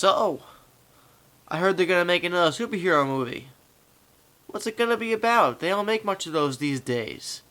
So, I heard they're gonna make another superhero movie. What's it gonna be about? They don't make much of those these days.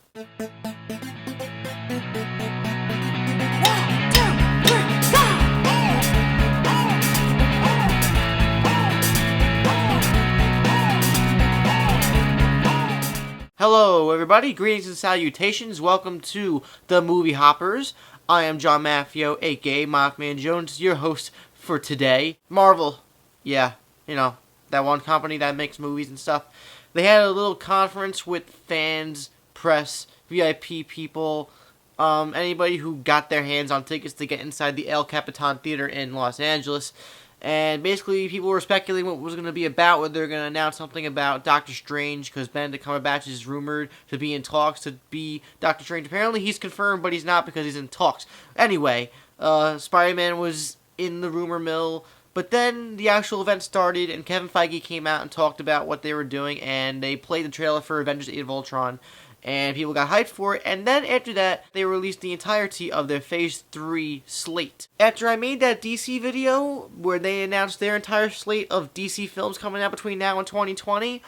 Hello everybody, greetings and salutations, welcome to the Movie Hoppers. I am John Maffio, aka MaffmanJones, your host for today. Marvel, yeah, you know, that one company that makes movies and stuff. They had a little conference with fans, press, VIP people, anybody who got their hands on tickets to get inside the El Capitan Theater in Los Angeles. And basically, people were speculating what it was going to be about, whether they're going to announce something about Doctor Strange, because Benedict Cumberbatch is rumored to be in talks to be Doctor Strange. Apparently, he's confirmed, but he's not because he's in talks. Anyway, Spider-Man was in the rumor mill, but then the actual event started, and Kevin Feige came out and talked about what they were doing, and they played the trailer for Avengers: Age of Ultron, and people got hyped for it, and then after that, they released the entirety of their Phase 3 slate. After I made that DC video, where they announced their entire slate of DC films coming out between now and 2020, I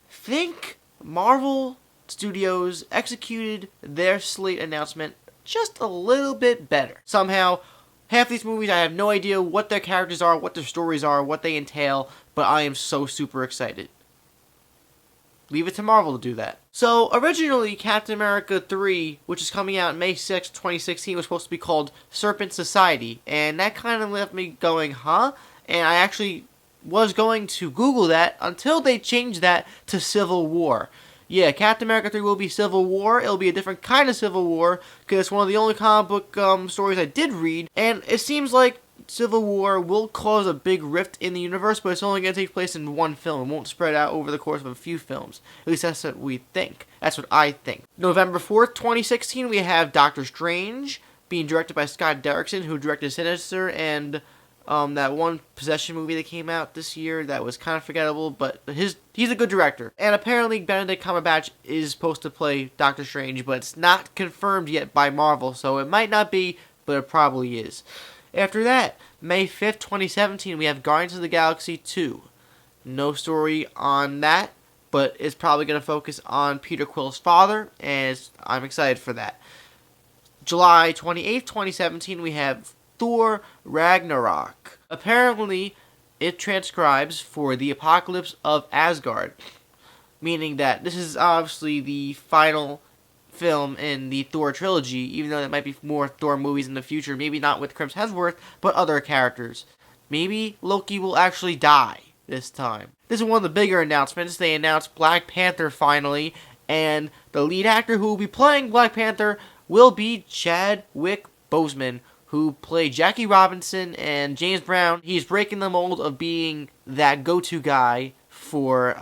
think Marvel Studios executed their slate announcement just a little bit better. Somehow, half these movies, I have no idea what their characters are, what their stories are, what they entail, but I am so super excited. Leave it to Marvel to do that. So, originally, Captain America 3, which is coming out May 6, 2016, was supposed to be called Serpent Society. And that kind of left me going, huh? And I actually was going to Google that until they changed that to Civil War. Yeah, Captain America 3 will be Civil War. It'll be a different kind of Civil War, because it's one of the only comic book stories I did read. And it seems like Civil War will cause a big rift in the universe, but it's only going to take place in one film. It won't spread out over the course of a few films. At least that's what we think. That's what I think. November 4th, 2016, we have Doctor Strange, being directed by Scott Derrickson, who directed Sinister and that one Possession movie that came out this year that was kind of forgettable, but he's a good director. And apparently Benedict Cumberbatch is supposed to play Doctor Strange, but it's not confirmed yet by Marvel, so it might not be, but it probably is. After that, May 5th, 2017, we have Guardians of the Galaxy 2. No story on that, but it's probably going to focus on Peter Quill's father, and I'm excited for that. July 28th, 2017, we have Thor Ragnarok. Apparently, it transcribes for the Apocalypse of Asgard, meaning that this is obviously the final film in the Thor trilogy, even though there might be more Thor movies in the future, maybe not with Chris Hemsworth, but other characters. Maybe Loki will actually die this time. This is one of the bigger announcements. They announced Black Panther finally, and the lead actor who will be playing Black Panther will be Chadwick Boseman, who played Jackie Robinson and James Brown. He's breaking the mold of being that go-to guy for,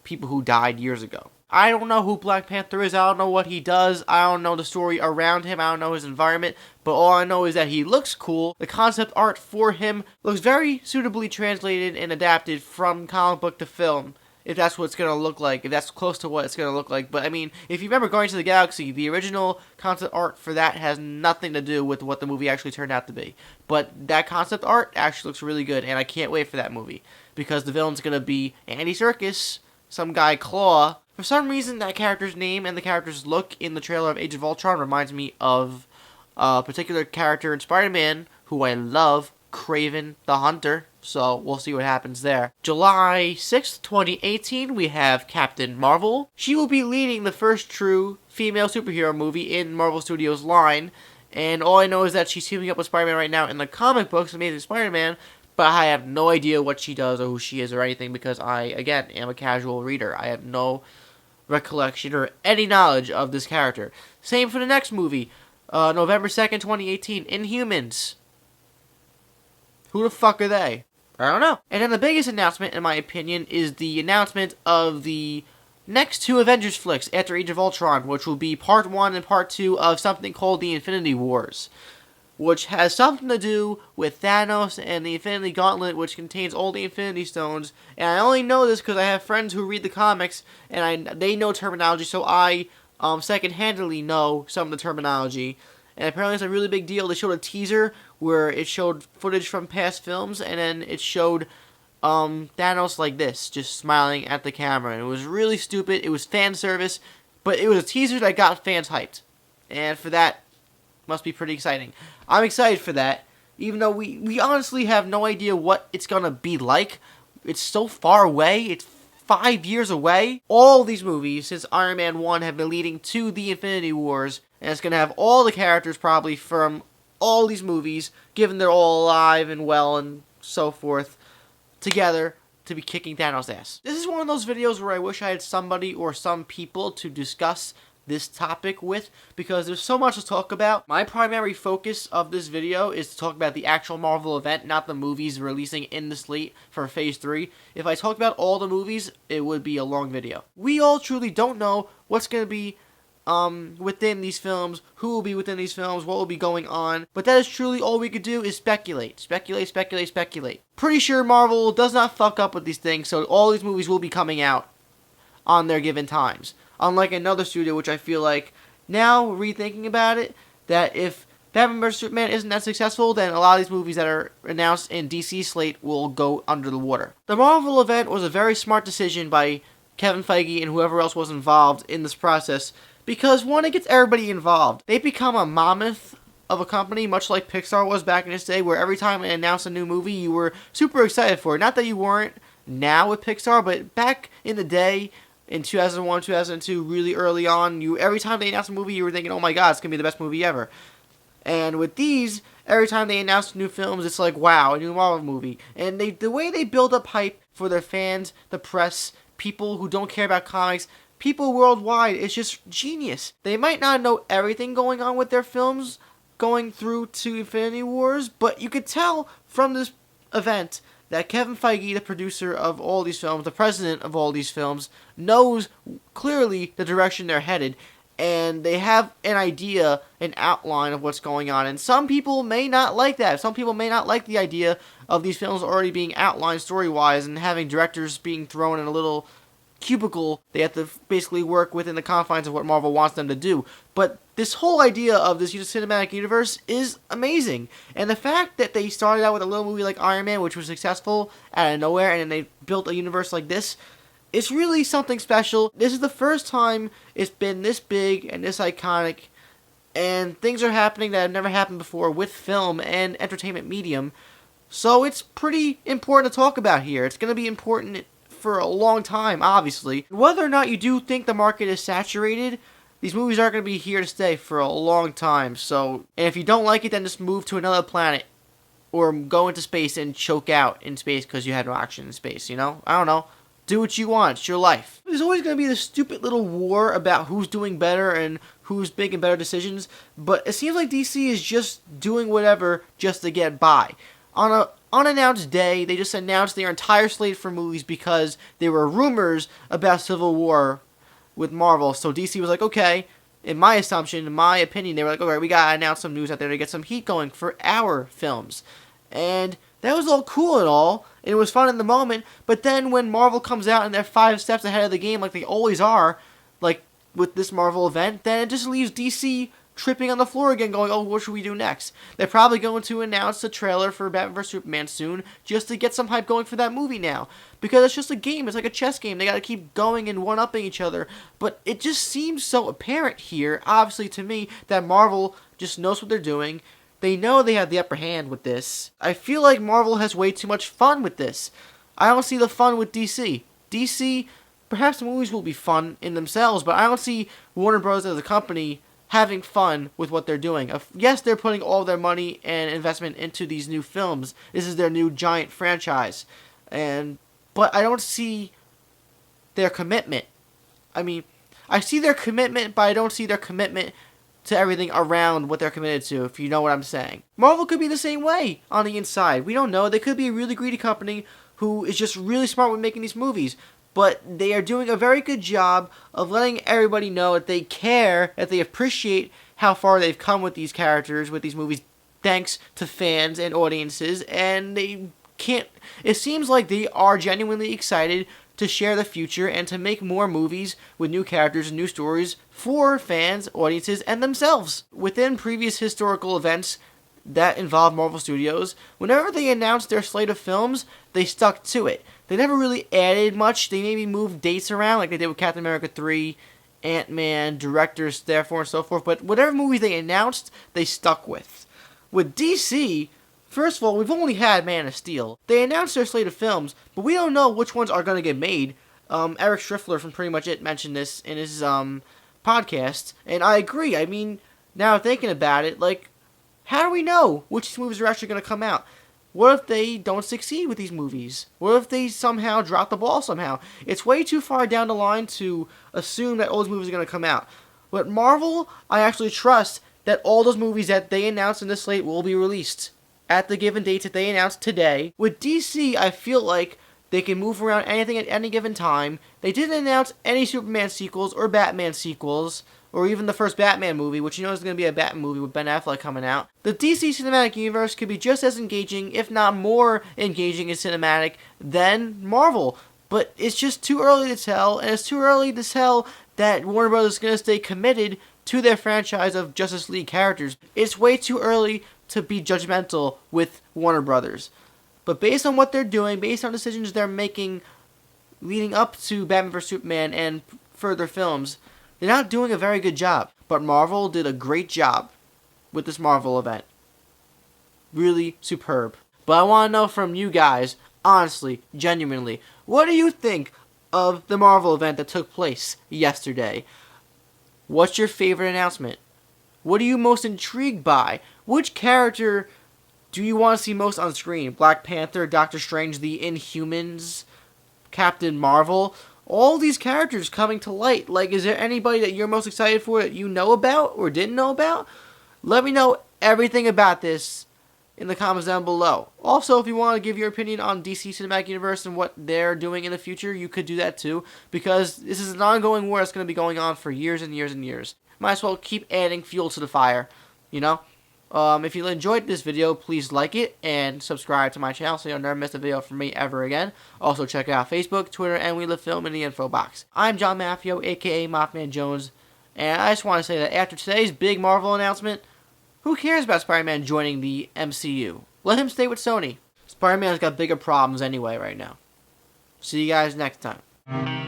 people who died years ago. I don't know who Black Panther is. I don't know what he does. I don't know the story around him. I don't know his environment. But all I know is that he looks cool. The concept art for him looks very suitably translated and adapted from comic book to film, if that's what it's going to look like, if that's close to what it's going to look like. But, I mean, if you remember Guardians of the Galaxy, the original concept art for that has nothing to do with what the movie actually turned out to be. But that concept art actually looks really good, and I can't wait for that movie, because the villain's going to be Andy Serkis, some guy Claw. For some reason, that character's name and the character's look in the trailer of Age of Ultron reminds me of a particular character in Spider-Man who I love, Kraven the Hunter. So we'll see what happens there. July 6th, 2018, we have Captain Marvel. She will be leading the first true female superhero movie in Marvel Studios' line. And all I know is that she's teaming up with Spider-Man right now in the comic books, Amazing Spider-Man. But I have no idea what she does or who she is or anything, because I, again, am a casual reader. I have no recollection or any knowledge of this character. Same for the next movie, November 2nd, 2018, Inhumans. Who the fuck are they? I don't know. And then the biggest announcement, in my opinion, is the announcement of the next two Avengers flicks after Age of Ultron, which will be Part 1 and Part 2 of something called the Infinity Wars, which has something to do with Thanos and the Infinity Gauntlet, which contains all the Infinity Stones. And I only know this because I have friends who read the comics, and they know terminology, so I second-handedly know some of the terminology. And apparently it's a really big deal. They showed a teaser where it showed footage from past films, and then it showed Thanos like this, just smiling at the camera. And it was really stupid. It was fan service, but it was a teaser that got fans hyped. And for that, must be pretty exciting. I'm excited for that, even though we honestly have no idea what it's going to be like. It's so far away. It's 5 years away. All these movies since Iron Man 1 have been leading to the Infinity Wars, and it's going to have all the characters probably from all these movies, given they're all alive and well and so forth, together to be kicking Thanos' ass. This is one of those videos where I wish I had somebody or some people to discuss this topic with, because there's so much to talk about. My primary focus of this video is to talk about the actual Marvel event, not the movies releasing in the slate for Phase 3. If I talked about all the movies, it would be a long video. We all truly don't know what's going to be within these films, who will be within these films, what will be going on, but that is truly all we could do is speculate. Speculate. Pretty sure Marvel does not fuck up with these things, so all these movies will be coming out on their given times. Unlike another studio, which I feel like, now rethinking about it, that if Batman vs. Superman isn't that successful, then a lot of these movies that are announced in DC slate will go under the water. The Marvel event was a very smart decision by Kevin Feige and whoever else was involved in this process, because one, it gets everybody involved. They become a mammoth of a company, much like Pixar was back in its day, where every time they announced a new movie, you were super excited for it. Not that you weren't now with Pixar, but back in the day, in 2001, 2002, really early on, every time they announced a movie, you were thinking, oh my god, it's going to be the best movie ever. And with these, every time they announce new films, it's like, wow, a new Marvel movie. And the way they build up hype for their fans, the press, people who don't care about comics, people worldwide, it's just genius. They might not know everything going on with their films going through to Infinity Wars, but you could tell from this event that Kevin Feige, the producer of all these films, the president of all these films, knows clearly the direction they're headed, and they have an idea, an outline of what's going on. And some people may not like that. Some people may not like the idea of these films already being outlined story-wise and having directors being thrown in a little cubicle they have to basically work within the confines of what Marvel wants them to do. But this whole idea of this cinematic universe is amazing. And the fact that they started out with a little movie like Iron Man, which was successful out of nowhere, and then they built a universe like this, it's really something special. This is the first time it's been this big and this iconic, and things are happening that have never happened before with film and entertainment medium. So it's pretty important to talk about here. It's going to be important for a long time, obviously. Whether or not you do think the market is saturated, these movies aren't going to be here to stay for a long time. So, and if you don't like it, then just move to another planet or go into space and choke out in space because you had no action in space, you know? I don't know. Do what you want. It's your life. There's always going to be this stupid little war about who's doing better and who's making better decisions, but it seems like DC is just doing whatever just to get by. On a unannounced day, they just announced their entire slate for movies because there were rumors about Civil War with Marvel. So DC was like, okay, in my assumption, in my opinion, they were like, alright, we gotta announce some news out there to get some heat going for our films. And that was all cool and all, and it was fun in the moment, but then when Marvel comes out and they're 5 steps ahead of the game like they always are, like with this Marvel event, then it just leaves DC tripping on the floor again, going, oh, what should we do next? They're probably going to announce the trailer for Batman vs. Superman soon, just to get some hype going for that movie now. Because it's just a game, it's like a chess game, they gotta keep going and one-upping each other. But it just seems so apparent here, obviously to me, that Marvel just knows what they're doing. They know they have the upper hand with this. I feel like Marvel has way too much fun with this. I don't see the fun with DC. DC, perhaps the movies will be fun in themselves, but I don't see Warner Bros. As a company having fun with what they're doing. Yes, they're putting all their money and investment into these new films. This is their new giant franchise. But I don't see their commitment. I mean, I see their commitment, but I don't see their commitment to everything around what they're committed to, if you know what I'm saying. Marvel could be the same way on the inside. We don't know. They could be a really greedy company who is just really smart with making these movies. But they are doing a very good job of letting everybody know that they care, that they appreciate how far they've come with these characters, with these movies, thanks to fans and audiences, and they can't... It seems like they are genuinely excited to share the future and to make more movies with new characters and new stories for fans, audiences, and themselves. Within previous historical events that involve Marvel Studios, whenever they announced their slate of films, they stuck to it. They never really added much. They maybe moved dates around like they did with Captain America 3, Ant-Man, directors, therefore, and so forth. But whatever movies they announced, they stuck with. With DC, first of all, we've only had Man of Steel. They announced their slate of films, but we don't know which ones are going to get made. Eric Striffler from Pretty Much It mentioned this in his podcast, and I agree. I mean, now thinking about it, like, how do we know which movies are actually going to come out? What if they don't succeed with these movies? What if they somehow drop the ball somehow? It's way too far down the line to assume that all those movies are going to come out. But Marvel, I actually trust that all those movies that they announced in this slate will be released at the given dates that they announced today. With DC, I feel like they can move around anything at any given time. They didn't announce any Superman sequels or Batman sequels, or even the first Batman movie, which you know is going to be a Batman movie with Ben Affleck coming out. The DC Cinematic Universe could be just as engaging, if not more engaging and cinematic, than Marvel. But it's just too early to tell, and it's too early to tell that Warner Bros. Is going to stay committed to their franchise of Justice League characters. It's way too early to be judgmental with Warner Brothers. But based on what they're doing, based on decisions they're making leading up to Batman vs. Superman and further films, they're not doing a very good job. But Marvel did a great job with this Marvel event. Really superb. But I want to know from you guys, honestly, genuinely, what do you think of the Marvel event that took place yesterday? What's your favorite announcement? What are you most intrigued by? Which character do you want to see most on screen? Black Panther, Doctor Strange, the Inhumans, Captain Marvel? All these characters coming to light. Like, is there anybody that you're most excited for that you know about or didn't know about? Let me know everything about this in the comments down below. Also, if you want to give your opinion on DC Cinematic Universe and what they're doing in the future, you could do that too, because this is an ongoing war that's going to be going on for years and years and years. Might as well keep adding fuel to the fire, you know? If you enjoyed this video, please like it and subscribe to my channel so you'll never miss a video from me ever again. Also, check out Facebook, Twitter, and We Live Film in the info box. I'm John Maffio, aka MaffmanJones, and I just want to say that after today's big Marvel announcement, who cares about Spider-Man joining the MCU? Let him stay with Sony. Spider-Man's got bigger problems anyway right now. See you guys next time.